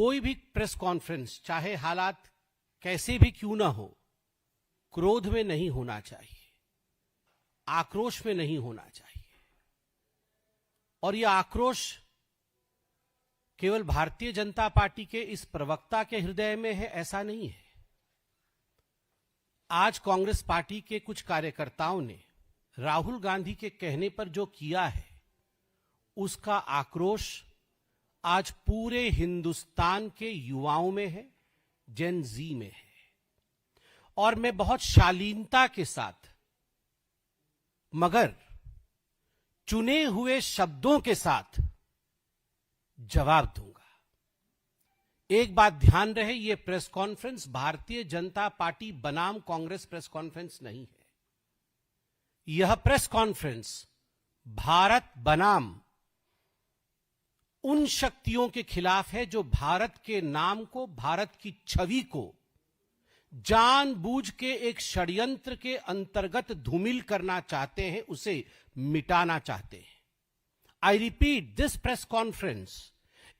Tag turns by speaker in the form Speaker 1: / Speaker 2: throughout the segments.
Speaker 1: कोई भी press conference, चाहे हालात कैसे भी क्यों ना हो, क्रोध में नहीं होना चाहिए, आक्रोश में नहीं होना चाहिए। और यह आक्रोश केवल भारतीय जनता पार्टी के इस प्रवक्ता के हृदय में है, ऐसा नहीं है। आज कांग्रेस पार्टी के कुछ कार्यकर्ताओं ने राहुल गांधी के कहने पर जो किया है, उसका आक्रोश आज पूरे हिंदुस्तान के युवाओं में है, जेन जी में है। और मैं बहुत शालीनता के साथ मगर चुने हुए शब्दों के साथ जवाब दूंगा। एक बात ध्यान रहे, यह press conference Bharatiya Janata party बनाम कांग्रेस प्रेस कॉन्फ्रेंस नहीं है। यह प्रेस कॉन्फ्रेंस भारत बनाम उन शक्तियों के खिलाफ है जो भारत के नाम को, भारत की छवि को जानबूझ के एक षड्यंत्र के अंतर्गत धूमिल करना चाहते हैं, उसे मिटाना चाहते हैं। I repeat, this press conference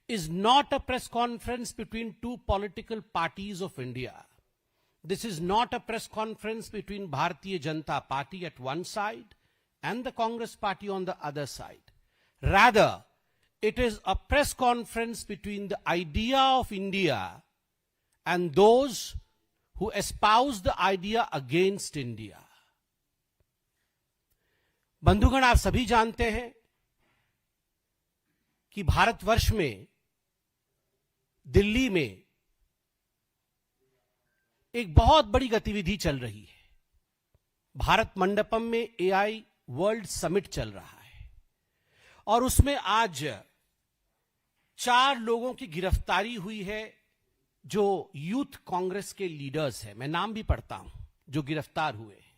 Speaker 1: is not a press conference between two political parties of India. This is not a press conference between Bharatiya Janata Party at one side and the Congress Party on the other side. Rather, it is a press conference between the idea of India and those who espouse the idea against India. बंधुगण, आप सभी जानते हैं कि भारतवर्ष में, दिल्ली में एक बहुत बड़ी गतिविधि चल रही है। भारत मंडपम में एआई वर्ल्ड समिट चल रहा है और उसमें आज 4 लोगों की गिरफ्तारी हुई है जो यूथ कांग्रेस के लीडर्स हैं। मैं नाम भी पढ़ता हूं जो गिरफ्तार हुए हैं।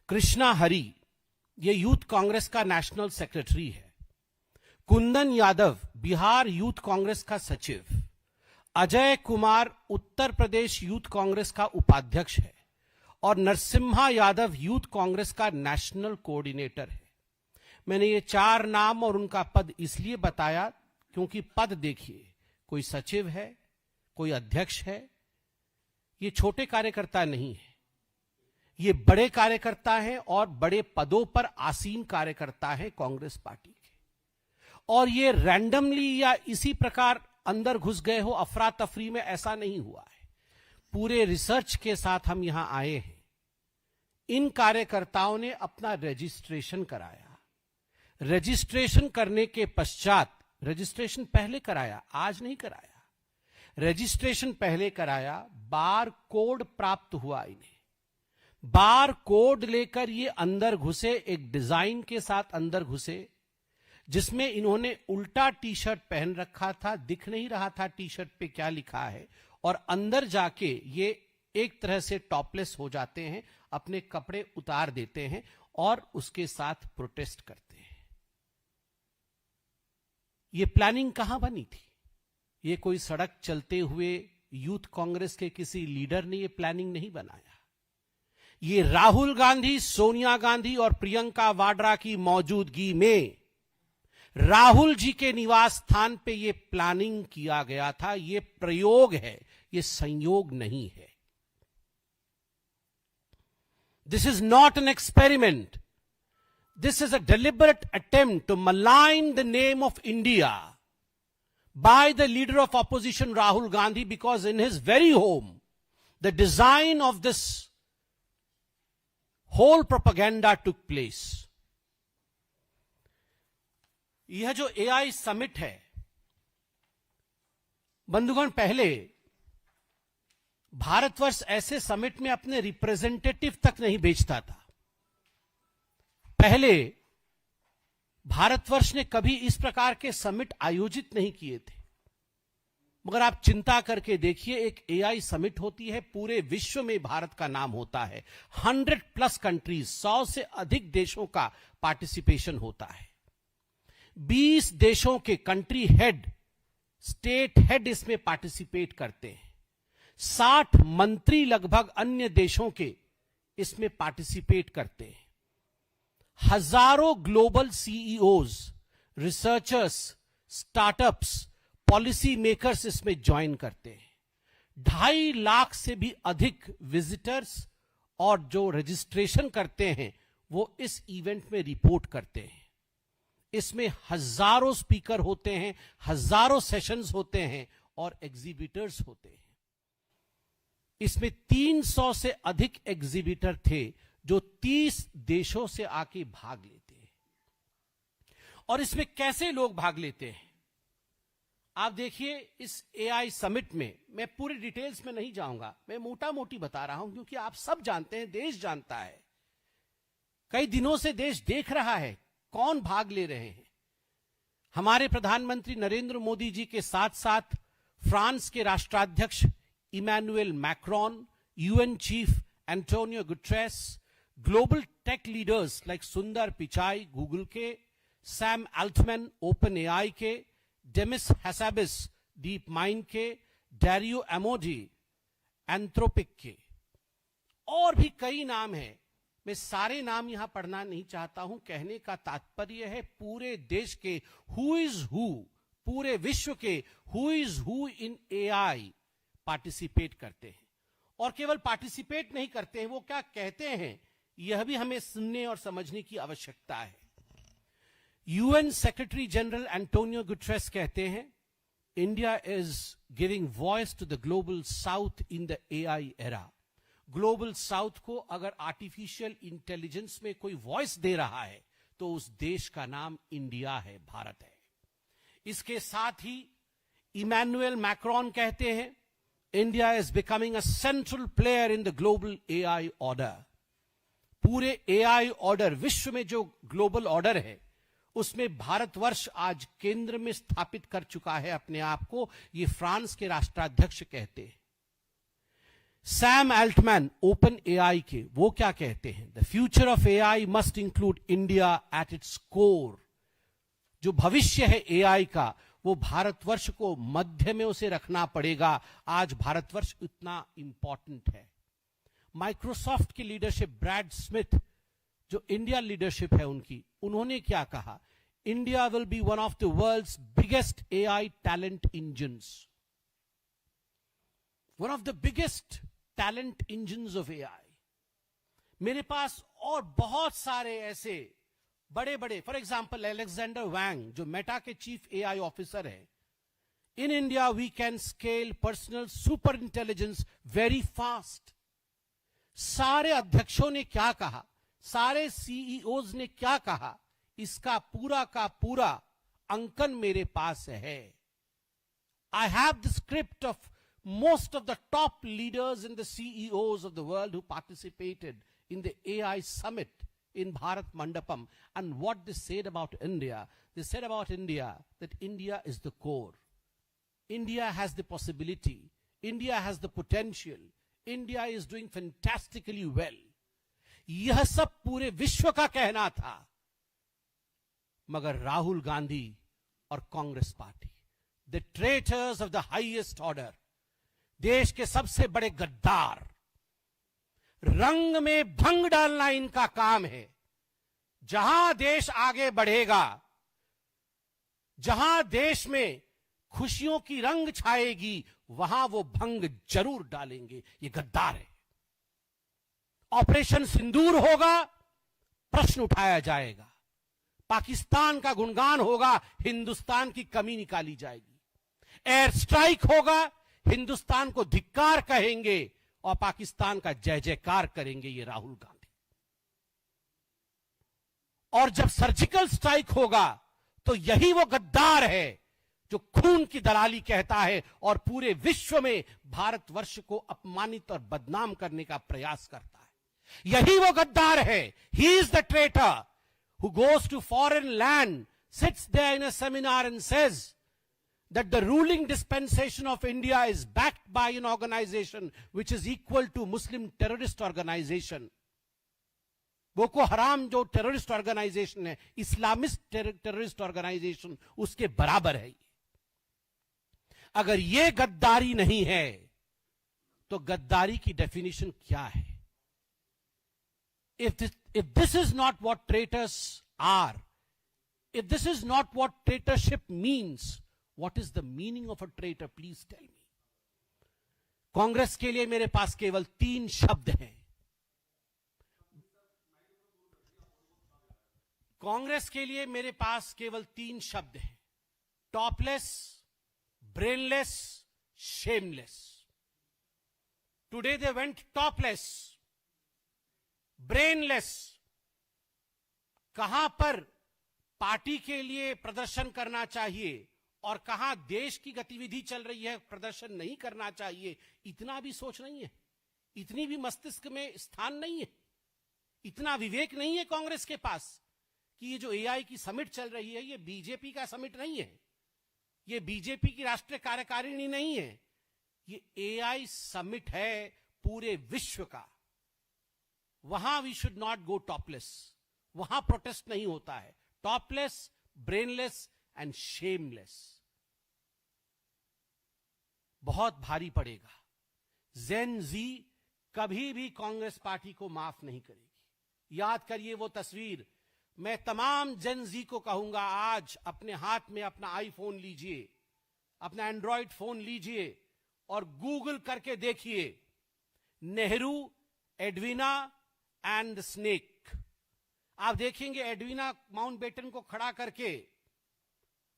Speaker 1: कृष्णा हरी, ये यूथ कांग्रेस का नेशनल सेक्रेटरी है। कुंदन यादव, बिहार यूथ कांग्रेस का सचिव। अजय कुमार, उत्तर प्रदेश यूथ कांग्रेस का उपाध्यक्ष है। और नरसिम्हा यादव यूथ कांग्रेस का नेशनल कोऑर्डिनेटर है। मैंने ये 4 नाम और उनका पद इसलिए बताया क्योंकि पद देखिए, कोई सचिव है, कोई अध्यक्ष है। ये छोटे कार्यकर्ता नहीं है, ये बड़े कार्यकर्ता हैं और बड़े पदों पर आसीन कार्यकर्ता हैं कांग्रेस पार्टी के। और ये रैंडमली या इसी प्रकार अंदर घुस गए हो अफरा तफरी में, ऐसा नहीं हुआ है। पूरे रिसर्च के साथ हम यहां आए हैं। इन कार्यकर्ताओं ने अपना रजिस्ट्रेशन कराया। रजिस्ट्रेशन करने के पश्चात, रजिस्ट्रेशन पहले कराया, आज नहीं कराया, रजिस्ट्रेशन पहले कराया, बार कोड प्राप्त हुआ इन्हें। बार कोड लेकर ये अंदर घुसे, एक डिजाइन के साथ अंदर घुसे जिसमें इन्होंने उल्टा टी शर्ट पहन रखा था, दिख नहीं रहा था टी शर्ट पे क्या लिखा है। और अंदर जाके ये एक तरह से टॉपलेस हो जाते हैं, अपने कपड़े उतार देते हैं और उसके साथ प्रोटेस्ट करते हैं। ये प्लानिंग कहां बनी थी? ये कोई सड़क चलते हुए यूथ कांग्रेस के किसी लीडर ने ये प्लानिंग नहीं बनाया। ये राहुल गांधी, सोनिया गांधी और प्रियंका वाड्रा की मौजूदगी में राहुल जी के निवास स्थान पे ये प्लानिंग किया गया था। ये प्रयोग है, ये संयोग नहीं है। This is not an experiment, this is a deliberate attempt to malign the name of India by the leader of opposition Rahul Gandhi, because in his very home the design of this whole propaganda took place. यह जो AI summit है, बंधुगण, पहले भारतवर्ष ऐसे summit में अपने representative तक नहीं भेजता था। पहले भारतवर्ष ने कभी इस प्रकार के समिट आयोजित नहीं किए थे। मगर आप चिंता करके देखिए, एक एआई समिट होती है, पूरे विश्व में भारत का नाम होता है। 100+ कंट्रीज, 100 से अधिक देशों का पार्टिसिपेशन होता है। 20 देशों के कंट्री हेड, स्टेट हेड इसमें पार्टिसिपेट करते हैं। 60 मंत्री लगभग अन्य देशों के इसमें पार्टिसिपेट करते हैं। हजारों global CEOs, researchers, startups, policy makers इसमें ज्वाइन करते हैं। 2.5 लाख से भी अधिक विजिटर्स और जो रजिस्ट्रेशन करते हैं वो इस इवेंट में रिपोर्ट करते हैं। इसमें हजारों स्पीकर होते हैं, हजारों सेशंस होते हैं और एग्जीबिटर्स होते हैं। इसमें 300 से अधिक एग्जीबिटर थे जो 30 देशों से आके भाग लेते हैं। और इसमें कैसे लोग भाग लेते हैं आप देखिए। इस एआई समिट में मैं पूरी डिटेल्स में नहीं जाऊंगा, मैं मोटा मोटी बता रहा हूं क्योंकि आप सब जानते हैं, देश जानता है, कई दिनों से देश देख रहा है कौन भाग ले रहे हैं। हमारे प्रधानमंत्री नरेंद्र मोदी जी के साथ साथ फ्रांस के राष्ट्राध्यक्ष Emmanuel Macron, UN chief Antonio Guterres, global tech leaders like Sundar Pichai Google के, सैम अल्टमैन ओपन एआई के, डेमिस हैसाबिस डीप माइंड के, डैरियो एमोडी एंथ्रोपिक के, और भी कई नाम हैं। मैं सारे नाम यहां पढ़ना नहीं चाहता हूं। कहने का तात्पर्य है पूरे देश के हु इज हु, पूरे विश्व के who is who in AI participate करते हैं। और केवल पार्टिसिपेट नहीं करते हैं, वो क्या कहते हैं यह भी हमें सुनने और समझने की आवश्यकता है। UN secretary general Antonio Guterres कहते हैं, India is giving voice to the global south in the AI era. Global south को अगर आर्टिफिशियल इंटेलिजेंस में कोई वॉइस दे रहा है तो उस देश का नाम इंडिया है, भारत है। इसके साथ ही इमैनुअल मैक्रोन कहते हैं, India is becoming a central player in the global AI order. पूरे एआई ऑर्डर, विश्व में जो ग्लोबल ऑर्डर है उसमें भारतवर्ष आज केंद्र में स्थापित कर चुका है अपने आप को, ये फ्रांस के राष्ट्राध्यक्ष कहते हैं। सैम अल्टमैन ओपन एआई के, वो क्या कहते हैं, the future of AI must include India at its core. जो भविष्य है एआई का वो भारतवर्ष को मध्य में उसे रखना पड़ेगा। आज भारतवर्ष इतना इंपॉर्टेंट है। माइक्रोसॉफ्ट की लीडरशिप ब्रैड स्मिथ, जो इंडिया लीडरशिप है उनकी, उन्होंने क्या कहा, India will be one of the world's biggest AI talent engines, one of the biggest talent engines of AI. मेरे पास और बहुत सारे ऐसे बड़े बड़े, फॉर एग्जाम्पल अलेक्जेंडर वैंग जो मेटा के चीफ एआई ऑफिसर है, in India we can scale personal super intelligence very fast. सारे अध्यक्षों ने क्या कहा, सारे सीईओज ने क्या कहा, इसका पूरा का पूरा अंकन मेरे पास है। I have the script of most of the top leaders and the CEOs of the world who participated in the AI summit in Bharat Mandapam, and what they said about India. They said about India that India is the core. India has the possibility. India has the potential. India is doing fantastically well. यह सब पूरे विश्व का कहना था, मगर राहुल गांधी और Congress party, the traitors of the highest order, देश के सबसे बड़े गद्दार, रंग में भंग डालना इनका काम है। जहां देश आगे बढ़ेगा, जहां देश में खुशियों की रंग छाएगी, वहां वो भंग जरूर डालेंगे। ये गद्दार है। ऑपरेशन सिंदूर होगा, प्रश्न उठाया जाएगा। पाकिस्तान का गुणगान होगा, हिंदुस्तान की कमी निकाली जाएगी। एयर स्ट्राइक होगा, हिंदुस्तान को धिक्कार कहेंगे और पाकिस्तान का जय जयकार करेंगे ये राहुल गांधी। और जब सर्जिकल स्ट्राइक होगा तो यही वो गद्दार है जो खून की दलाली कहता है और पूरे विश्व में भारतवर्ष को अपमानित और बदनाम करने का प्रयास करता है। यही वो गद्दार है। He is the traitor who goes to foreign land, sits there in a seminar and says that the ruling dispensation of India is backed by an organization which is equal to Muslim terrorist organization. Boko Haram जो terrorist organization है, Islamist terrorist organization, उसके बराबर है। अगर ये गद्दारी नहीं है तो गद्दारी की डेफिनेशन क्या है? If this is not what traitors are, if this is not what traitorship means, what is the meaning of a traitor? Please tell me. Congress के लिए मेरे पास केवल 3 शब्द हैं। कांग्रेस के लिए मेरे पास केवल 3 शब्द हैं: topless, brainless, shameless. Today they went topless, brainless. कहां पर पार्टी के लिए प्रदर्शन करना चाहिए और कहां देश की गतिविधि चल रही है, प्रदर्शन नहीं करना चाहिए, इतना भी सोच नहीं है, इतनी भी मस्तिष्क में स्थान नहीं है, इतना विवेक नहीं है कांग्रेस के पास कि ये जो एआई की समिट चल रही है, ये बीजेपी का समिट नहीं है, ये बीजेपी की राष्ट्रीय कार्यकारिणी नहीं है, ये एआई समिट है पूरे विश्व का। वहां we should not go topless, वहां प्रोटेस्ट नहीं होता है। Topless, brainless and shameless. बहुत भारी पड़ेगा। जेन जी कभी भी कांग्रेस पार्टी को माफ नहीं करेगी। याद करिए वो तस्वीर। मैं तमाम जेन जी को कहूंगा, आज अपने हाथ में अपना आईफोन लीजिए, अपना एंड्रॉइड फोन लीजिए और गूगल करके देखिए नेहरू, एडवीना एंड स्नेक। आप देखेंगे एडवीना माउंटबेटन को खड़ा करके,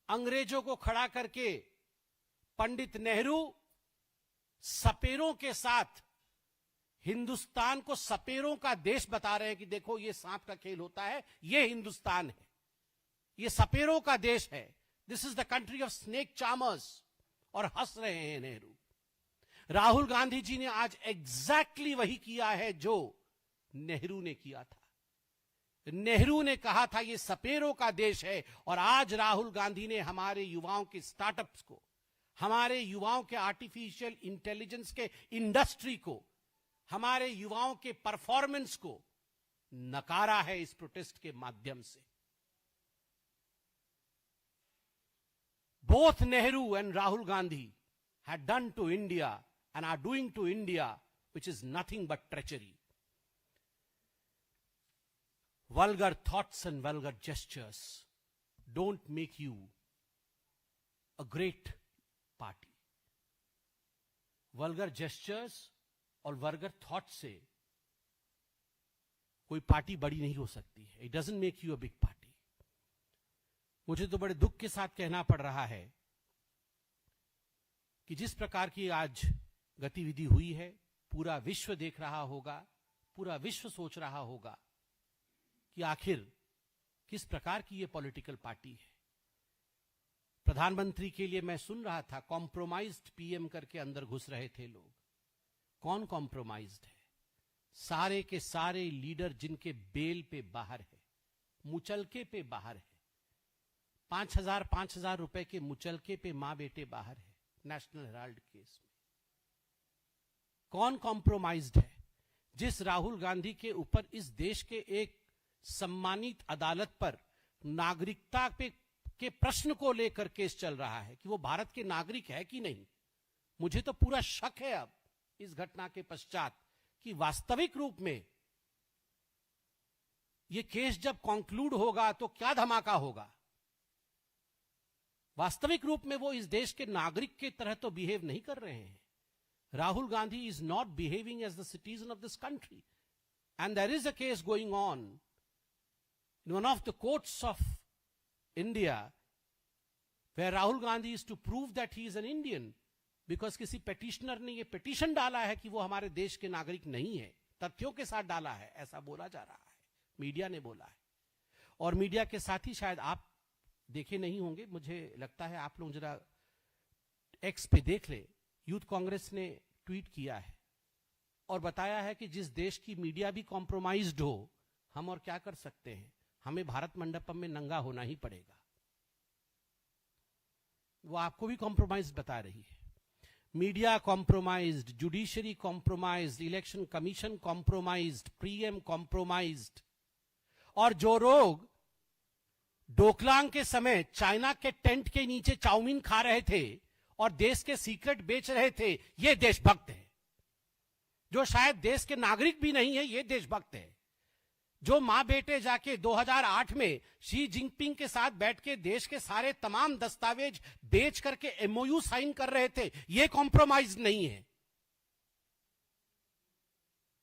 Speaker 1: अंग्रेजों को खड़ा करके पंडित नेहरू सपेरों के साथ हिंदुस्तान को सपेरों का देश बता रहे हैं कि देखो ये सांप का खेल होता है, ये हिंदुस्तान है, ये सपेरों का देश है, this is the country of snake charmers. और हंस रहे हैं नेहरू। राहुल गांधी जी ने आज एग्जैक्टली वही किया है जो नेहरू ने किया था। नेहरू ने कहा था ये सपेरों का देश है, और आज राहुल गांधी ने हमारे युवाओं के स्टार्टअप्स को, हमारे युवाओं के आर्टिफिशियल इंटेलिजेंस के इंडस्ट्री को, हमारे युवाओं के परफॉर्मेंस को नकारा है इस प्रोटेस्ट के माध्यम से। Both Nehru and Rahul Gandhi had done to India and are doing to India, which is nothing but treachery. Vulgar thoughts and vulgar gestures don't make you a great party. Vulgar gestures और vulgar thoughts से कोई party बड़ी नहीं हो सकती है. It doesn't make you a big party. मुझे तो बड़े दुख के साथ कहना पड़ रहा है कि जिस प्रकार की आज गतिविधि हुई है, पूरा विश्व देख रहा होगा, पूरा विश्व सोच रहा होगा कि आखिर किस प्रकार की ये पॉलिटिकल पार्टी है। प्रधानमंत्री के लिए मैं सुन रहा था, कॉम्प्रोमाइज्ड पीएम करके अंदर घुस रहे थे लोग। कौन कॉम्प्रोमाइज्ड है? सारे के सारे लीडर जिनके बेल पे बाहर है, मुचलके पे बाहर है, 5,000 रुपए के मुचलके पे मां बेटे बाहर है नेशनल हेराल्ड केस में। कौन कॉम्प्रोमाइज्ड है? जिस राहुल गांधी के ऊपर इस देश के एक सम्मानित अदालत पर नागरिकता पे के प्रश्न को लेकर केस चल रहा है कि वो भारत के नागरिक है कि नहीं। मुझे तो पूरा शक है अब इस घटना के पश्चात कि वास्तविक रूप में ये केस जब कंक्लूड होगा तो क्या धमाका होगा। वास्तविक रूप में वो इस देश के नागरिक के तरह तो बिहेव नहीं कर रहे हैं। Rahul Gandhi is not behaving as the citizen of this country, and there is a case going on in one of the courts of India where Rahul Gandhi is to prove that he is an Indian, because किसी petitioner ने ये petition डाला है कि वो हमारे देश के नागरिक नहीं है। तथ्यों के साथ डाला है, ऐसा बोला जा रहा है, मीडिया ने बोला है। और मीडिया के साथ ही शायद आप देखे नहीं होंगे, मुझे लगता है आप लोग जरा एक्स पे देख ले, यूथ कांग्रेस ने ट्वीट किया है और बताया है कि जिस देश की मीडिया भी कॉम्प्रोमाइज्ड हो, हम और क्या कर सकते हैं, हमें भारत मंडपम में नंगा होना ही पड़ेगा। वो आपको भी कॉम्प्रोमाइज बता रही है। Media compromised, judiciary compromised, election commission compromised, PM compromised. और जो लोग डोकलाम के समय चाइना के टेंट के नीचे चाउमीन खा रहे थे और देश के सीक्रेट बेच रहे थे, ये देशभक्त है। जो शायद देश के नागरिक भी नहीं है, ये देशभक्त है। जो मां बेटे जाके 2008 में शी जिनपिंग के साथ बैठ के देश के सारे तमाम दस्तावेज बेच करके एमओयू साइन कर रहे थे, यह कॉम्प्रोमाइज नहीं है।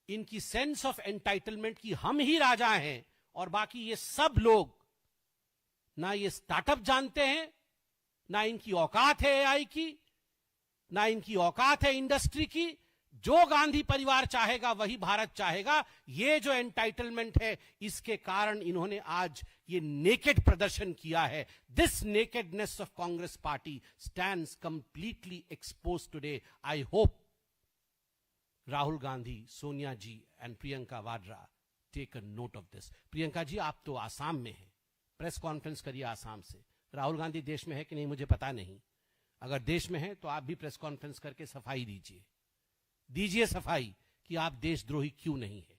Speaker 1: इनकी सेंस ऑफ एंटाइटलमेंट की हम ही राजा हैं और बाकी ये सब लोग ना ये स्टार्टअप जानते हैं, ना इनकी औकात है एआई की, ना इनकी औकात है इंडस्ट्री की। जो गांधी परिवार चाहेगा वही भारत चाहेगा। ये जो एंटाइटलमेंट है, इसके कारण इन्होंने आज ये नेकेड प्रदर्शन किया है। This nakedness of Congress party stands completely expose today. I hope Rahul Gandhi, Sonia ji and Priyanka Vadra take a note of this. Priyanka ji, आप तो आसाम में हैं, प्रेस कॉन्फ्रेंस करिए आसाम से। राहुल गांधी देश में है कि नहीं मुझे पता नहीं, अगर देश में है तो आप भी प्रेस कॉन्फ्रेंस करके सफाई दीजिए सफाई कि आप देशद्रोही क्यों नहीं है।